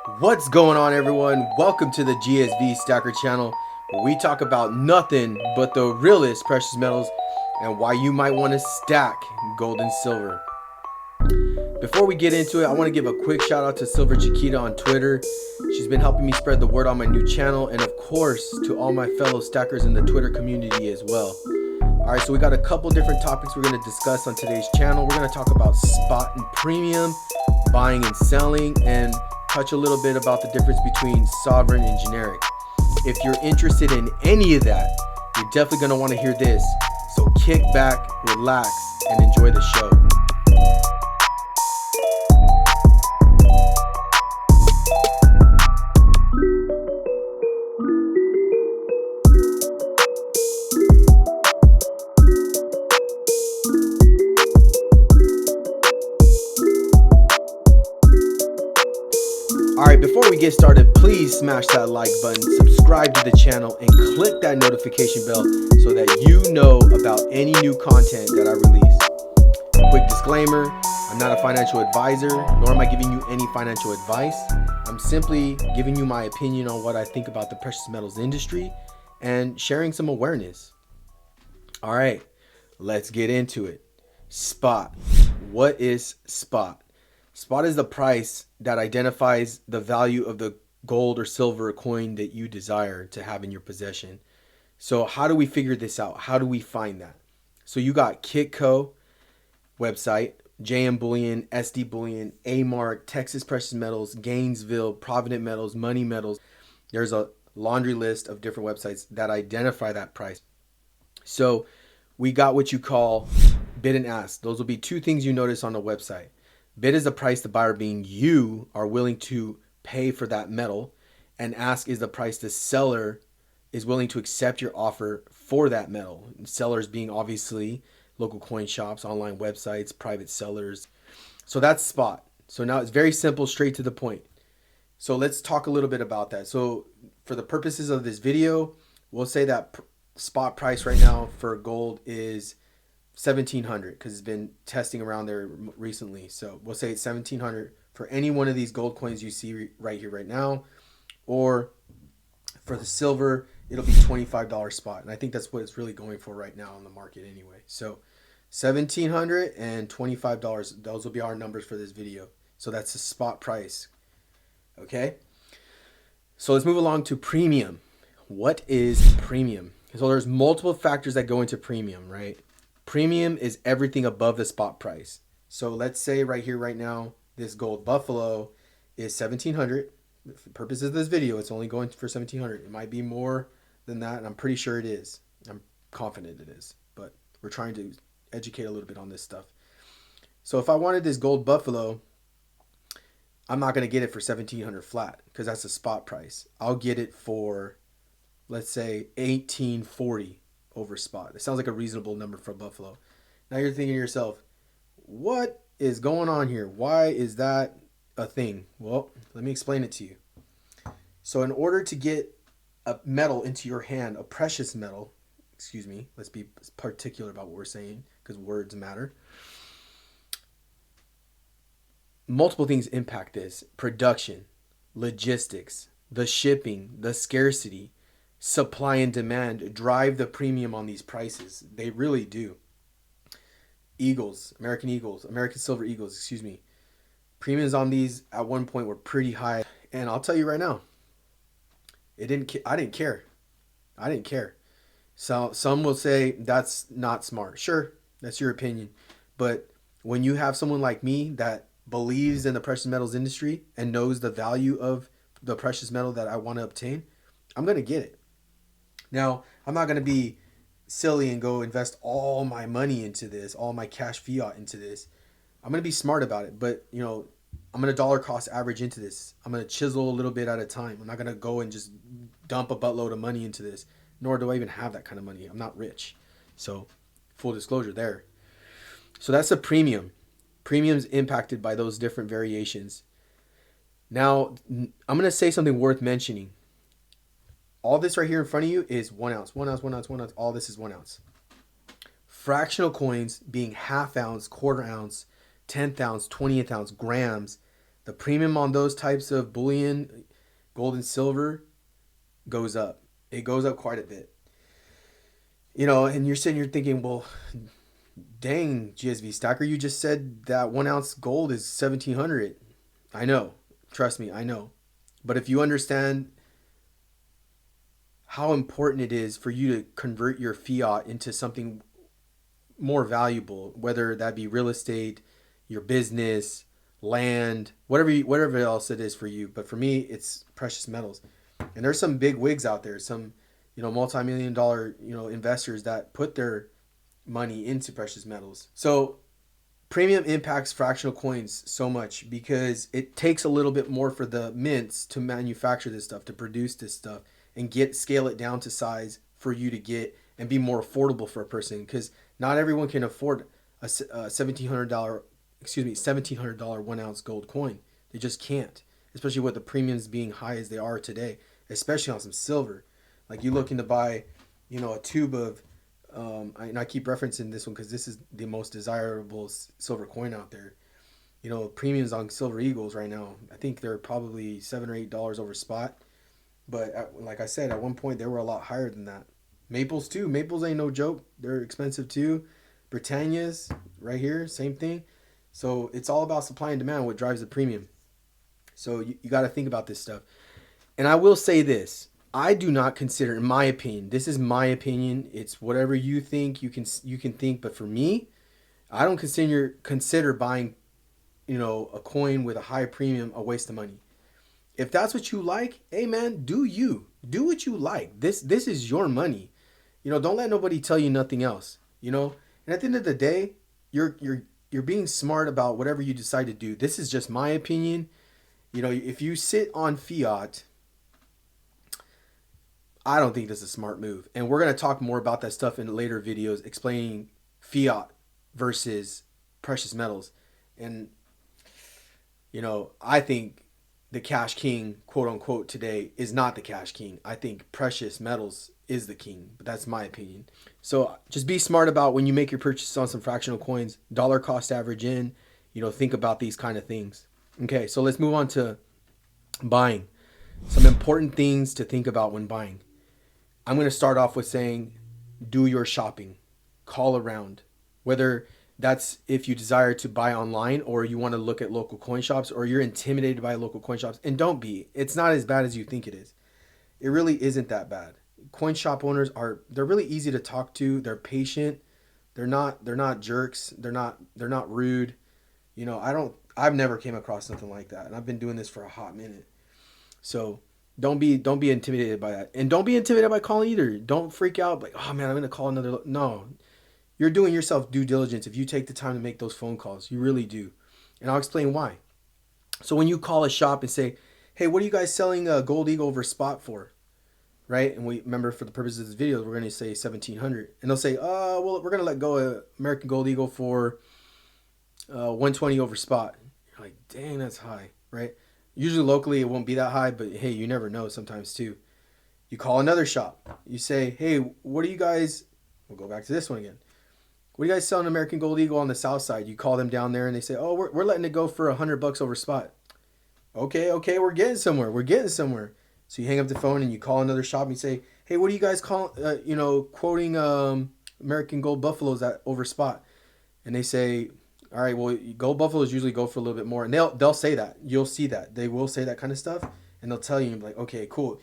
What's going on, everyone? Welcome to the GSV Stacker channel, where we talk about nothing but the realest precious metals and why you might want to stack gold and silver. Before we get into it, I want to give a quick shout out to Silver Chiquita on Twitter. She's been helping me spread the word on my new channel, and of course to all my fellow stackers in the Twitter community as well. Alright, so we got a couple different topics we're going to discuss on today's channel. We're going to talk about spot and premium, buying and selling, and touch a little bit about the difference between sovereign and generic. If you're interested in any of that, you're definitely going to want to hear this. So kick back, relax, and enjoy the show. Alright, before we get started, please smash that like button, subscribe to the channel, and click that notification bell so that you know about any new content that I release. Quick disclaimer, I'm not a financial advisor, nor am I giving you any financial advice. I'm simply giving you my opinion on what I think about the precious metals industry and sharing some awareness. Alright, let's get into it. Spot. What is spot? Spot is the price that identifies the value of the gold or silver coin that you desire to have in your possession. So how do we figure this out? How do we find that? So you got Kitco website, JM Bullion, SD Bullion, A-Mark, Texas Precious Metals, Gainesville, Provident Metals, Money Metals. There's a laundry list of different websites that identify that price. So we got what you call bid and ask. Those will be two things you notice on the website. Bid is the price the buyer, being you, are willing to pay for that metal, and ask is the price the seller is willing to accept your offer for that metal. And sellers being obviously local coin shops, online websites, private sellers. So that's spot. So now it's very simple, straight to the point. So let's talk a little bit about that. So for the purposes of this video, we'll say that spot price right now for gold is 1700 because it's been testing around there recently. So we'll say it's 1700 for any one of these gold coins you see right here right now, or for the silver it'll be $25 spot, and I think that's what it's really going for right now on the market anyway. So 1700 and $25, those will be our numbers for this video. So that's the spot price. Okay, so let's move along to premium. What is premium? So there's multiple factors that go into premium, right? Premium is everything above the spot price. So let's say right here, right now, this gold buffalo is 1700. For the purposes of this video, it's only going for 1700. It might be more than that, and I'm pretty sure it is. I'm confident it is, but we're trying to educate a little bit on this stuff. So if I wanted this gold buffalo, I'm not going to get it for 1700 flat because that's a spot price. I'll get it for, let's say, 1840 over spot. It sounds like a reasonable number for buffalo. Now you're thinking to yourself, what is going on here? Why is that a thing? Well, let me explain it to you. So in order to get a metal into your hand, a precious metal, excuse me, let's be particular about what we're saying because words matter. Multiple things impact this: production, logistics, the shipping, the scarcity, supply and demand drive the premium on these prices. They really do. American Silver Eagles, excuse me. Premiums on these at one point were pretty high, and I'll tell you right now, I didn't care. So some will say that's not smart. Sure, that's your opinion, but when you have someone like me that believes in the precious metals industry and knows the value of the precious metal that I want to obtain, I'm going to get it. Now, I'm not going to be silly and go invest all my money into this, all my cash fiat into this. I'm going to be smart about it, but I'm going to dollar cost average into this. I'm going to chisel a little bit at a time. I'm not going to go and just dump a buttload of money into this, nor do I even have that kind of money. I'm not rich. So full disclosure there. So that's a premium. Premium's impacted by those different variations. Now, I'm going to say something worth mentioning. All this right here in front of you is 1 ounce, 1 ounce, 1 ounce, 1 ounce. All this is 1 ounce. Fractional coins being half ounce, quarter ounce, 10th ounce, 20th ounce, grams, the premium on those types of bullion, gold and silver, goes up. It goes up quite a bit. And you're sitting here thinking, well, dang, GSV Stacker, you just said that 1 ounce gold is 1,700. I know. Trust me, I know. But if you understand how important it is for you to convert your fiat into something more valuable, whether that be real estate, your business, land, whatever else it is for you. But for me, it's precious metals. And there's some big wigs out there, some multi-million dollar investors that put their money into precious metals. So premium impacts fractional coins so much because it takes a little bit more for the mints to manufacture this stuff, to produce this stuff, and scale it down to size for you to get and be more affordable for a person, because not everyone can afford a $1,700 1 ounce gold coin. They just can't, especially with the premiums being high as they are today, especially on some silver. Like you looking to buy a tube of and I keep referencing this one because this is the most desirable silver coin out there. Premiums on silver eagles right now, I think they're probably $7 or $8 over spot. But like I said, at one point they were a lot higher than that. Maples too. Maples ain't no joke. They're expensive too. Britannias right here, same thing. So it's all about supply and demand, what drives the premium. So you got to think about this stuff. And I will say this. I do not consider, in my opinion, this is my opinion. It's whatever you think, you can think. But for me, I don't consider buying, a coin with a high premium a waste of money. If that's what you like, hey man, do what you like. This is your money. Don't let nobody tell you nothing else. And at the end of the day, you're being smart about whatever you decide to do. This is just my opinion. If you sit on fiat, I don't think this is a smart move. And we're going to talk more about that stuff in later videos explaining fiat versus precious metals. And, I think the cash king, quote unquote, today is not the cash king. I think precious metals is the king, but that's my opinion. So just be smart about when you make your purchases on some fractional coins, dollar cost average in, think about these kind of things. Okay, so let's move on to buying. Some important things to think about when buying. I'm going to start off with saying, do your shopping, call around, whether that's if you desire to buy online or you want to look at local coin shops or you're intimidated by local coin shops. And don't be. It's not as bad as you think it is. It really isn't that bad. Coin shop owners they're really easy to talk to. They're patient. They're not jerks. They're not rude. I've never came across something like that. And I've been doing this for a hot minute. So don't be intimidated by that. And don't be intimidated by calling either. Don't freak out like, oh man, I'm going to call another. No. You're doing yourself due diligence if you take the time to make those phone calls. You really do. And I'll explain why. So when you call a shop and say, hey, what are you guys selling a Gold Eagle over spot for? Right? And we remember, for the purposes of this video, we're going to say 1,700. And they'll say, oh, well, we're going to let go of American Gold Eagle for 120 over spot. You're like, dang, that's high, right? Usually locally it won't be that high, but hey, you never know sometimes too. You call another shop. You say, hey, what are you guys, we'll go back to this one again. What are you guys selling American Gold Eagle on the south side? You call them down there and they say, oh, we're letting it go for $100 over spot. Okay, we're getting somewhere. So you hang up the phone and you call another shop and you say, hey, what do you guys call, quoting American Gold Buffaloes at over spot? And they say, all right, well, Gold Buffaloes usually go for a little bit more. And they'll say that. You'll see that. They will say that kind of stuff. And they'll tell you, like, okay, cool.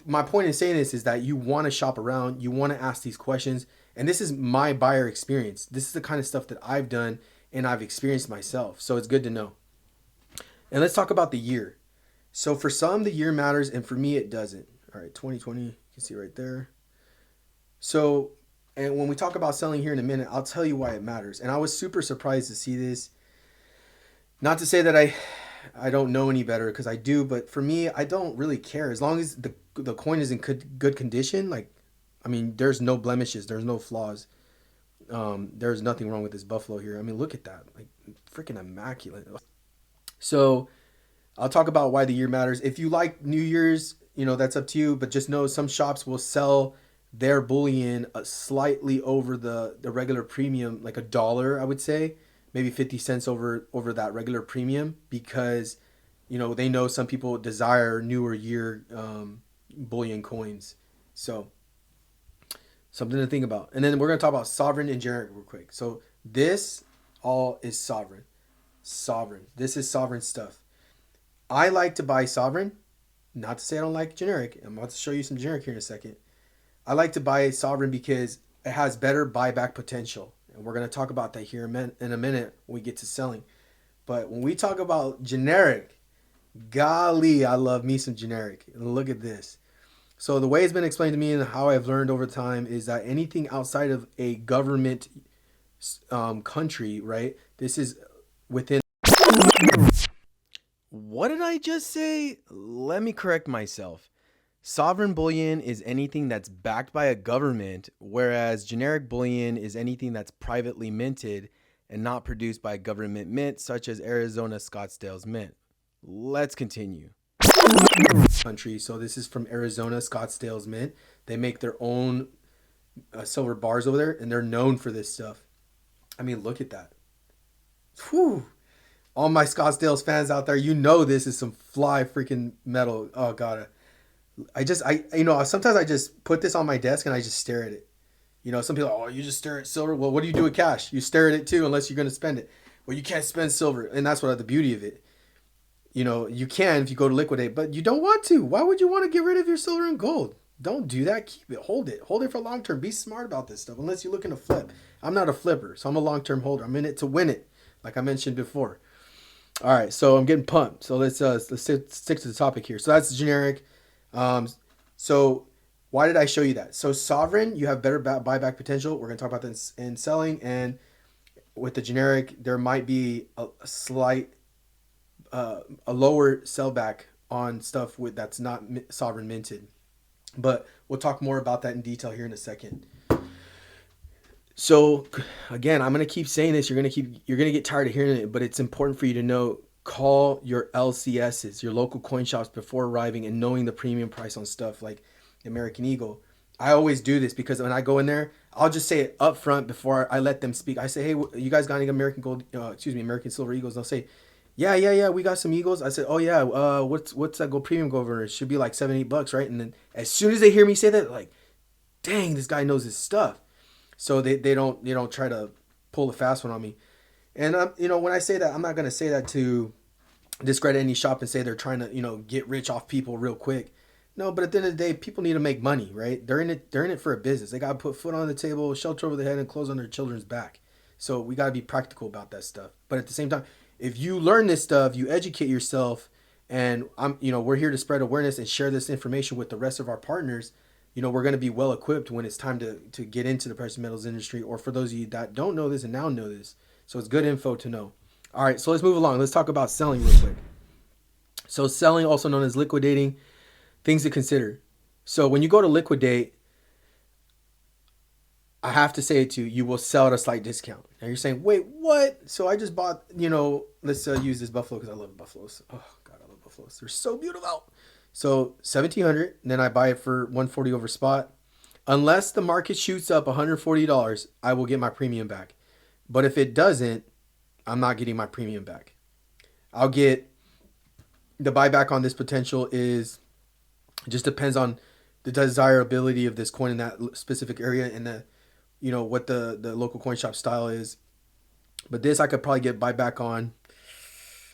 My point in saying this is that you want to shop around. You want to ask these questions. And this is my buyer experience. This is the kind of stuff that I've done and I've experienced myself. So it's good to know. And let's talk about the year. So for some, the year matters. And for me, it doesn't. All right, 2020, you can see right there. So, and when we talk about selling here in a minute, I'll tell you why it matters. And I was super surprised to see this. Not to say that I don't know any better, because I do. But for me, I don't really care. As long as the coin is in good condition, like, I mean, there's no blemishes. There's no flaws. There's nothing wrong with this buffalo here. I mean, look at that. Like, freaking immaculate. So I'll talk about why the year matters. If you like New Year's, that's up to you. But just know some shops will sell their bullion slightly over the regular premium, like $1, I would say. Maybe 50 cents over that regular premium, because they know some people desire newer year bullion coins. So something to think about. And then we're going to talk about sovereign and generic real quick. So this all is sovereign. Sovereign. This is sovereign stuff. I like to buy sovereign. Not to say I don't like generic. I'm about to show you some generic here in a second. I like to buy sovereign because it has better buyback potential. And we're going to talk about that here in a minute when we get to selling. But when we talk about generic, golly, I love me some generic. Look at this. So the way it's been explained to me and how I've learned over time is that anything outside of a government country, right? This is within. What did I just say? Let me correct myself. Sovereign bullion is anything that's backed by a government, whereas generic bullion is anything that's privately minted and not produced by a government mint, such as Arizona Scottsdale's mint. Let's continue. Country. So this is from Arizona Scottsdale's mint. They make their own silver bars over there, and they're known for this stuff. I mean, look at that. Whew. All my Scottsdale's fans out there, this is some fly freaking metal. Oh god, sometimes I just put this on my desk and I just stare at it. Some people, oh, you just stare at silver. Well, what do you do with cash? You stare at it too, unless you're going to spend it. Well, you can't spend silver, and that's what the beauty of it. You can if you go to liquidate, but you don't want to. Why would you want to get rid of your silver and gold? Don't do that. Keep it. Hold it. Hold it for long term. Be smart about this stuff. Unless you're looking to flip. I'm not a flipper, so I'm a long term holder. I'm in it to win it, like I mentioned before. All right, so I'm getting pumped. So let's stick to the topic here. So that's generic. So why did I show you that? So sovereign, you have better buyback potential. We're going to talk about this in selling. And with the generic, there might be a slight, a lower sellback on stuff that's not sovereign minted. But we'll talk more about that in detail here in a second. So again, I'm going to keep saying this. You're going to get tired of hearing it, but it's important for you to know, call your LCSs, your local coin shops, before arriving and knowing the premium price on stuff like American Eagle. I always do this because when I go in there, I'll just say it up front before I let them speak. I say, hey, you guys got any American Silver Eagles? They'll say, yeah, we got some Eagles. I said, oh yeah, what's that gold premium go over? It should be like $7-8, right? And then as soon as they hear me say that, like, dang, this guy knows his stuff. So they don't try to pull a fast one on me. And when I say that, I'm not going to say that to discredit any shop and say they're trying to get rich off people real quick. No, but at the end of the day, people need to make money, right? They're in it for a business. They got to put food on the table, shelter over the head, and clothes on their children's back. So we got to be practical about that stuff. But at the same time, if you learn this stuff, you educate yourself, and we're here to spread awareness and share this information with the rest of our partners. We're going to be well equipped when it's time to get into the precious metals industry, or for those of you that don't know this and now know this. So it's good info to know. All right, so let's move along. Let's talk about selling real quick. So selling, also known as liquidating, things to consider. So when you go to liquidate, I have to say it to you, you will sell at a slight discount. Now you're saying, wait, what? So I just bought, let's use this buffalo because I love buffaloes. Oh, God, I love buffaloes. They're so beautiful. So $1,700, and then I buy it for $140 over spot. Unless the market shoots up $140, I will get my premium back. But if it doesn't, I'm not getting my premium back. I'll get the buyback on this potential it just depends on the desirability of this coin in that specific area and what the local coin shop style is. But this I could probably get buyback on.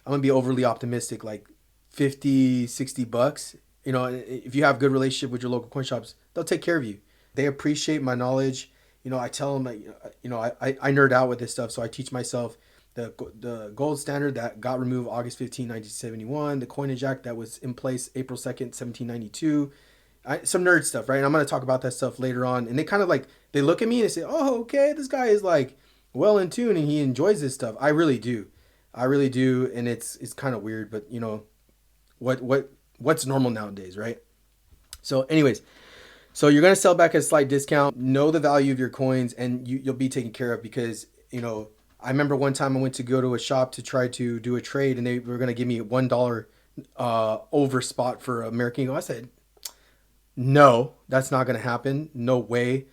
I'm gonna be overly optimistic, like $50-$60. If you have good relationship with your local coin shops, they'll take care of you. They appreciate my knowledge. I tell them, I nerd out with this stuff, so I teach myself the gold standard that got removed August 15, 1971, the coinage act that was in place April 2nd, 1792. Some nerd stuff, right? And I'm going to talk about that stuff later on. And they kind of they look at me and they say, oh, okay, this guy is well in tune and he enjoys this stuff. I really do. And it's kind of weird, but what's normal nowadays, right? So anyways, so you're going to sell back at a slight discount, know the value of your coins, and you'll be taken care of because, I remember one time I went to go to a shop to try to do a trade and they were going to give me $1 over spot for American Eagle. I said, no, that's not going to happen. No way.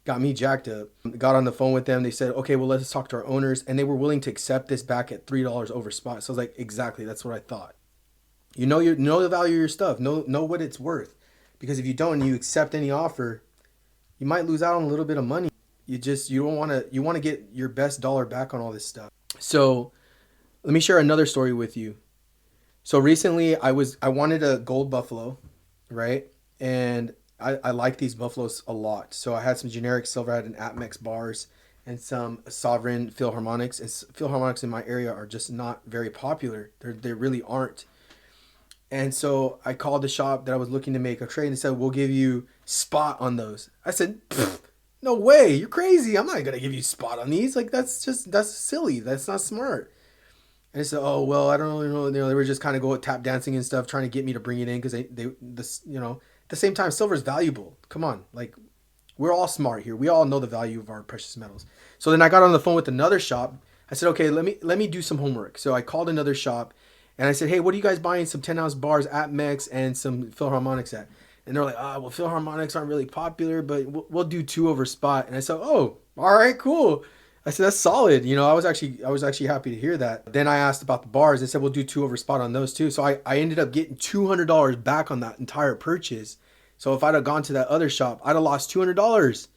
Got me jacked up. Got on the phone with them. They said, okay, well, let's talk to our owners. And they were willing to accept this back at $3 over spot. So I was like, exactly. That's what I thought. You know the value of your stuff. Know what it's worth. Because if you don't and you accept any offer, you might lose out on a little bit of money. You don't want to. You want to get your best dollar back on all this stuff. So let me share another story with you. So recently I wanted a gold buffalo, right? And I like these buffaloes a lot. So I had some generic silver, I had an Atmex bars, and some sovereign Philharmonics. And Philharmonics in my area are just not very popular. They really aren't. And so I called the shop that I was looking to make a trade and said, we'll give you spot on those. I said, no way, you're crazy. I'm not going to give you spot on these. Like, that's silly. That's not smart. And I said, oh, well, I don't really know. They were just kind of going tap dancing and stuff, trying to get me to bring it in because at the same time, silver is valuable. Come on. Like, we're all smart here. We all know the value of our precious metals. So then I got on the phone with another shop. I said, okay, let me do some homework. So I called another shop and I said, hey, what are you guys buying some 10-ounce bars at Mex and some Philharmonics at? And they're like, well, Philharmonics aren't really popular, but we'll do 2 over spot. And I said, oh, all right, cool. I said, that's solid. I was actually happy to hear that. Then I asked about the bars. They said, we'll do 2 over spot on those too. So I ended up getting $200 back on that entire purchase. So if I'd have gone to that other shop, I'd have lost $200.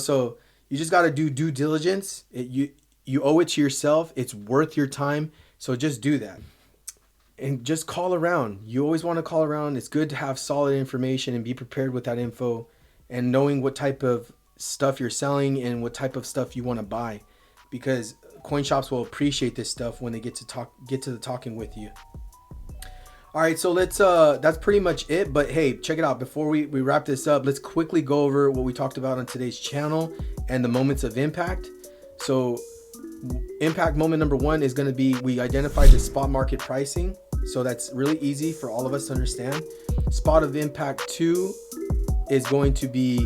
So you just got to do due diligence. You owe it to yourself. It's worth your time. So just do that. And just call around. You always want to call around. It's good to have solid information and be prepared with that info and knowing what type of stuff you're selling and what type of stuff you want to buy, because coin shops will appreciate this stuff when they get to the talking with you. All right, so that's pretty much it. But hey, check it out. Before we wrap this up, let's quickly go over what we talked about on today's channel and the moments of impact. So impact moment number 1 is going to be, we identified the spot market pricing. So that's really easy for all of us to understand. Spot of impact 2 is going to be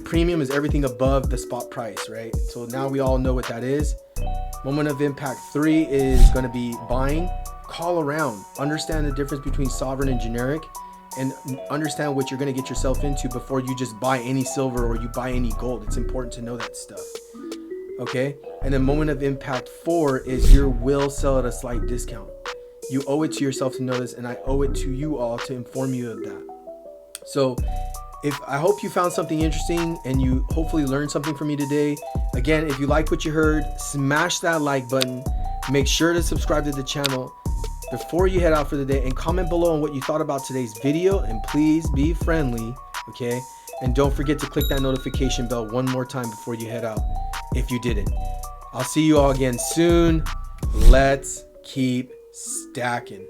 premium is everything above the spot price, right? So now we all know what that is. Moment of impact 3 is going to be buying. Call around, understand the difference between sovereign and generic, and understand what you're going to get yourself into before you just buy any silver or you buy any gold. It's important to know that stuff. Okay. And then moment of impact 4 is you will sell at a slight discount. You owe it to yourself to know this, and I owe it to you all to inform you of that. So I hope you found something interesting and you hopefully learned something from me today. Again, if you liked what you heard, smash that like button. Make sure to subscribe to the channel before you head out for the day, and comment below on what you thought about today's video, and please be friendly, okay? And don't forget to click that notification bell one more time before you head out if you didn't. I'll see you all again soon. Let's keep stacking.